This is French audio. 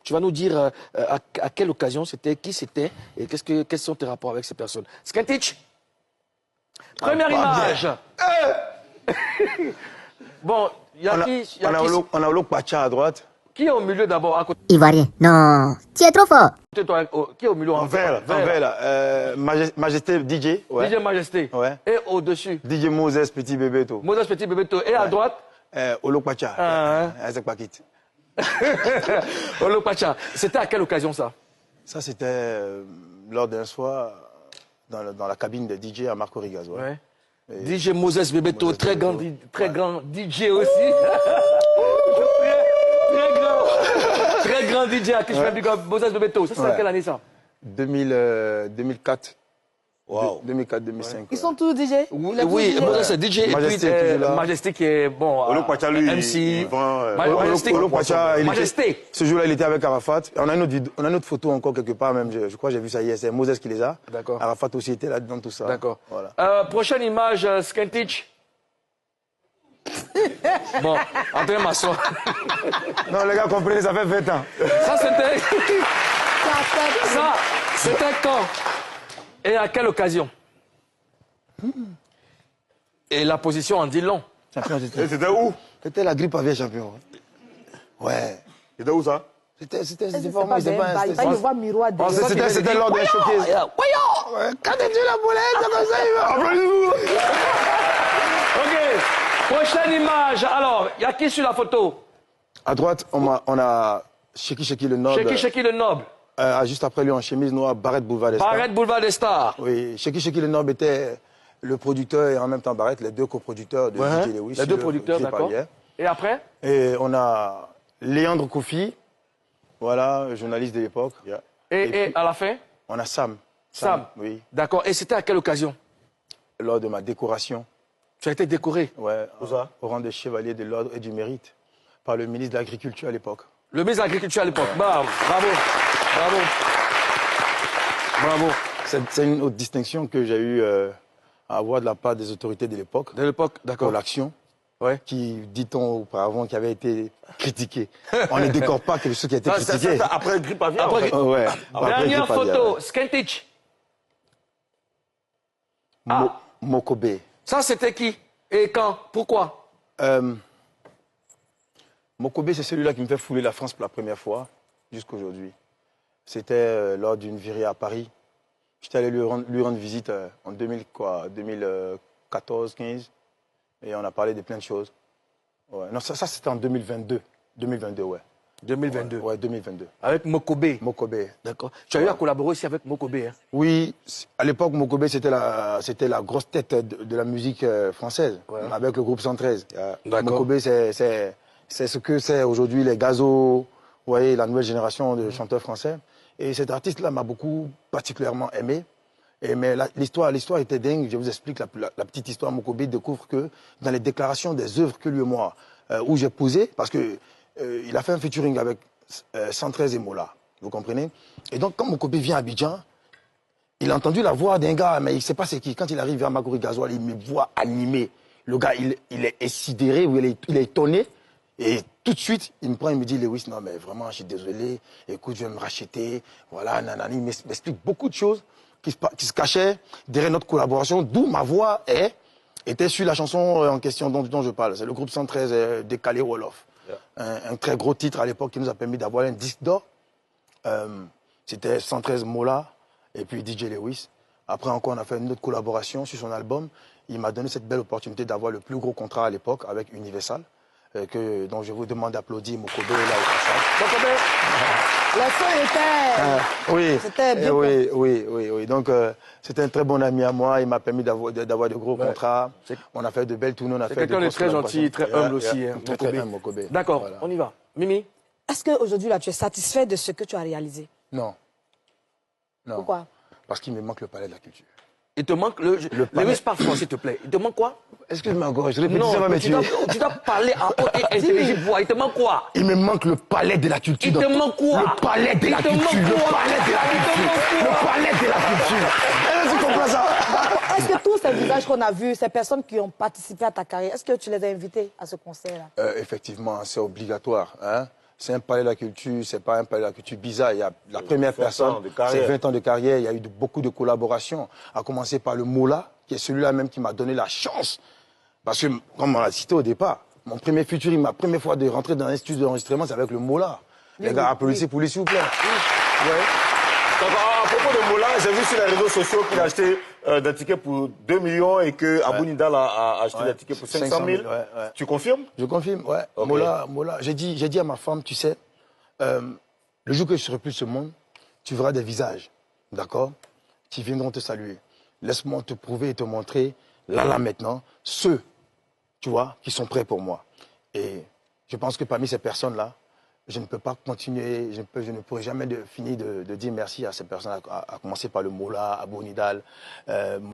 Tu vas nous dire à quelle occasion c'était, qui c'était et quels sont tes rapports avec ces personnes. Skentich, première image. Bon, il y a qui? On a Olo Pacha à droite. Qui est au milieu d'abord à côté Ivoirien. Non, tu es trop fort. de toi? Qui est au milieu En vert, là. Majesté DJ. Ouais. DJ Majesté. Ouais. Et au-dessus? DJ Moses, petit bébé, tout. Moses Petit Bébéto. Et à droite? Olo Pacha. Isaac Pakit. Olo Pacha. C'était à quelle occasion ça? Ça, c'était lors d'un soir dans la cabine de DJ à Marco Rigaz. Ouais. Ouais. DJ Moses Bébéto, très grand DJ aussi. Très grand DJ à qui je fais big up, Moses Bébéto. Ça, c'est à quelle année ça? 2004. Wow. 2004-2005. Ils sont tous DJ? Oui, Moses c'est DJ Majesté, et puis Majesté qui est bon. Olo Pacha, lui, MC. il vend. Olo Pacha, Majesté. ce jour-là, il était avec Arafat. On a une autre photo encore quelque part, même. Je crois que j'ai vu ça hier. C'est Moses qui les a. D'accord. Arafat aussi était là dans tout ça. D'accord. Voilà. Prochaine image, Skentich. Bon, en train de m'asseoir. Non, les gars, comprenez, ça fait 20 ans. Ça, c'était. Ça, c'était quand? Et à quelle occasion? Et la position en dit long. Champion, Et c'était où? c'était la grippe aviaire, champion. Ouais. C'était où ça? C'était C'est pas pas moi, c'est bien, pas il va voir miroir derrière. C'était lors d'un showcase. Ouais, quand tu la boulette, c'est comme ça, il va. Applaudissez-vous. Ok. Prochaine image. Alors, il y a qui sur la photo? À droite, on a Sheki le Noble. Sheki le Noble. Juste après lui, en chemise noire, Barrett Boulevard des Stars. Barrett Boulevard des Stars. Oui, Sheki le Noble était le producteur et en même temps Barrett, les deux coproducteurs de DJ Lewis. Les deux producteurs, d'accord. Et après? Et on a Léandre Kofi, voilà, journaliste de l'époque. Yeah. Et puis, à la fin? On a Sam. Sam. Oui, D'accord. Et c'était à quelle occasion? lors de ma décoration. Tu as été décoré. Ouais, Où ça? au rang de chevalier de l'ordre et du mérite par le ministre de l'Agriculture à l'époque. Le ministre de l'Agriculture à l'époque. Bravo. Bravo. Bravo. Bravo. C'est une autre distinction que j'ai eu à avoir de la part des autorités de l'époque. De l'époque, Pour d'accord. l'action, Ouais. qui, dit-on auparavant, qui avait été critiquée. On ne décore pas que ceux qui a été Ça, critiqués. c'est après grippe aviaire. Après, en fait. Ouais. Dernière Après, photo, Skentich. Mokobe. Ça, c'était qui? Et quand? Pourquoi? Mokobe, c'est celui-là qui me fait fouler la France pour la première fois, jusqu'aujourd'hui. C'était lors d'une virée à Paris. J'étais allé lui rendre visite en 2014-15. Et on a parlé de plein de choses. Ouais. Non, ça c'était en 2022. 2022, ouais. 2022. Ouais, 2022. Avec Mokobe. Mokobe. D'accord. Tu as eu à collaborer aussi avec Mokobe. Hein? Oui, à l'époque, Mokobe, c'était la grosse tête de la musique française, avec le groupe 113. D'accord. Mokobe, c'est ce que c'est aujourd'hui les Gazo, vous voyez, la nouvelle génération de chanteurs français. Et cet artiste-là m'a beaucoup particulièrement aimé. Mais l'histoire était dingue. Je vous explique la petite histoire. Mokobe découvre que dans les déclarations des œuvres que lui et moi, où j'ai posé, parce que il a fait un featuring avec 113 et Mola, vous comprenez? Et donc, quand Mokobe vient à Abidjan, il a entendu la voix d'un gars, mais il ne sait pas c'est qui. Quand il arrive vers Magori Gazoal, il me voit animé. Le gars, il est sidéré, il est étonné. Et tout de suite, il me prend, il me dit, Lewis, non, mais vraiment, je suis désolé. Écoute, je vais me racheter. Voilà, nanani. Il m'explique beaucoup de choses qui se cachaient derrière notre collaboration, d'où ma voix était sur la chanson en question dont je parle. C'est le groupe 113 Décalé Wolof. Un très gros titre à l'époque qui nous a permis d'avoir un disque d'or. C'était 113 Mola et puis DJ Lewis. Après encore, on a fait une autre collaboration sur son album. Il m'a donné cette belle opportunité d'avoir le plus gros contrat à l'époque avec Universal, dont je vous demande d'applaudir Mokobe là au passage. Mokobe. Le son était... Oui, C'était bien. oui. Donc, c'était un très bon ami à moi. Il m'a permis d'avoir de gros contrats. On a fait de belles tournées. C'est quelqu'un de très gentil, très humble aussi. Hein, très humble, Mokobe. D'accord, Voilà. on y va. Mimi? Est-ce qu'aujourd'hui, là, tu es satisfait de ce que tu as réalisé? Non. Pourquoi? Parce qu'il me manque le palais de la culture. Il te manque palais. Lewis, parle français, s'il te plaît. Il te manque quoi? Excuse-moi encore, je répète Non, ça va me tu tuer. dois parler en haute et intelligible voix. Il te manque quoi? Il me manque le palais de la culture. Il te manque quoi? Le palais de la culture. Le palais de la culture. Le palais de la culture. Est-ce que tu comprends ça? Est-ce que tous ces visages qu'on a vus, ces personnes qui ont participé à ta carrière, est-ce que tu les as invités à ce concert-là? Effectivement, c'est obligatoire. Hein? c'est un palais de la culture, c'est pas un palais de la culture bizarre. Il y a la première 20 ans personne, de carrière. c'est 20 ans de carrière, il y a eu beaucoup de collaborations, à commencer par le Mola, qui est celui-là même qui m'a donné la chance. Parce que, comme on l'a cité au départ, mon premier featuring, ma première fois de rentrer dans un studio d'enregistrement, c'est avec le Mola. Les gars, applaudissez pour lui, s'il vous plaît. Ouais. Donc, à propos de Mola, j'ai vu sur les réseaux sociaux qu'il a acheté des tickets pour 2 millions et que Abou Nidal a acheté des tickets pour 500 000. Ouais. Tu confirmes? Je confirme, ouais. Ok. Mola, j'ai dit à ma femme, tu sais, le jour que je serai plus ce monde, tu verras des visages, d'accord, qui viendront te saluer. Laisse-moi te prouver et te montrer, là, maintenant, ceux, tu vois, qui sont prêts pour moi. Et je pense que parmi ces personnes-là, je ne peux pas continuer, je ne pourrai jamais finir de dire merci à ces personnes, à commencer par le Mola, Abou Nidal,